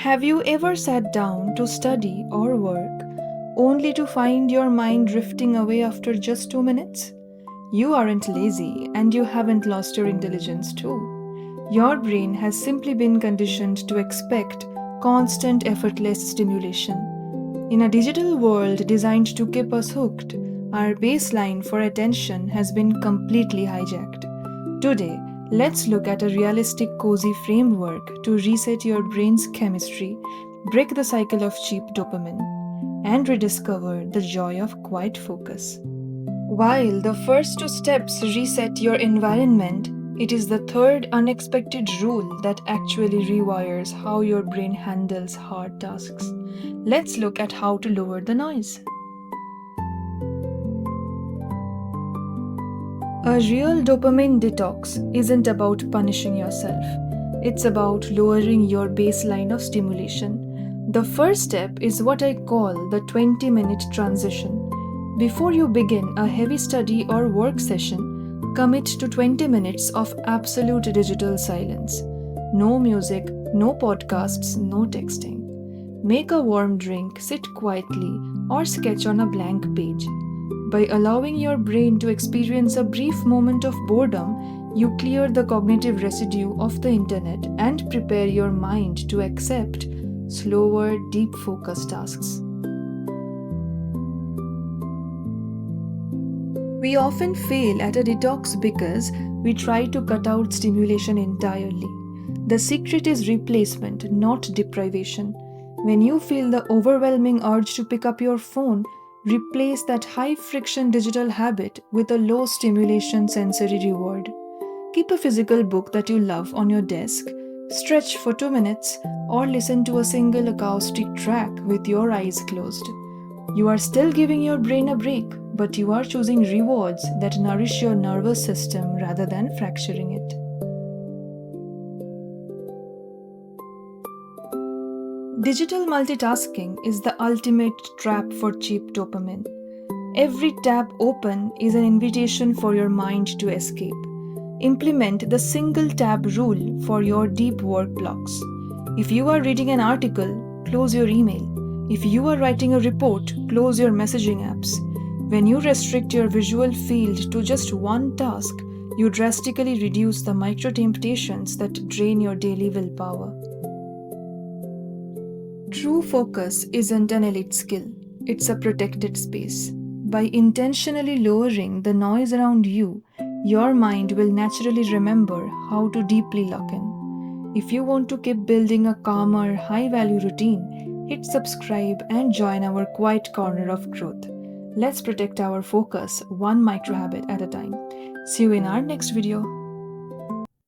Have you ever sat down to study or work only to find your mind drifting away after just 2 minutes? You aren't lazy and you haven't lost your intelligence too. Your brain has simply been conditioned to expect constant, effortless stimulation. In a digital world designed to keep us hooked, our baseline for attention has been completely hijacked. Today, let's look at a realistic, cozy framework to reset your brain's chemistry, break the cycle of cheap dopamine, and rediscover the joy of quiet focus. While the first two steps reset your environment, it is the third unexpected rule that actually rewires how your brain handles hard tasks. Let's look at how to lower the noise. A real dopamine detox isn't about punishing yourself. It's about lowering your baseline of stimulation. The first step is what I call the 20-minute transition. Before you begin a heavy study or work session, commit to 20 minutes of absolute digital silence. No music, no podcasts, no texting. Make a warm drink, sit quietly, or sketch on a blank page. By allowing your brain to experience a brief moment of boredom, you clear the cognitive residue of the internet and prepare your mind to accept slower, deep focus tasks. We often fail at a detox because we try to cut out stimulation entirely. The secret is replacement, not deprivation. When you feel the overwhelming urge to pick up your phone, replace that high-friction digital habit with a low-stimulation sensory reward. Keep a physical book that you love on your desk, stretch for 2 minutes, or listen to a single acoustic track with your eyes closed. You are still giving your brain a break, but you are choosing rewards that nourish your nervous system rather than fracturing it. Digital multitasking is the ultimate trap for cheap dopamine. Every tab open is an invitation for your mind to escape. Implement the single tab rule for your deep work blocks. If you are reading an article, close your email. If you are writing a report, close your messaging apps. When you restrict your visual field to just one task, you drastically reduce the micro temptations that drain your daily willpower. True focus isn't an elite skill, it's a protected space. By intentionally lowering the noise around you, your mind will naturally remember how to deeply lock in. If you want to keep building a calmer, high-value routine, hit subscribe and join our quiet corner of growth. Let's protect our focus one micro habit at a time. See you in our next video.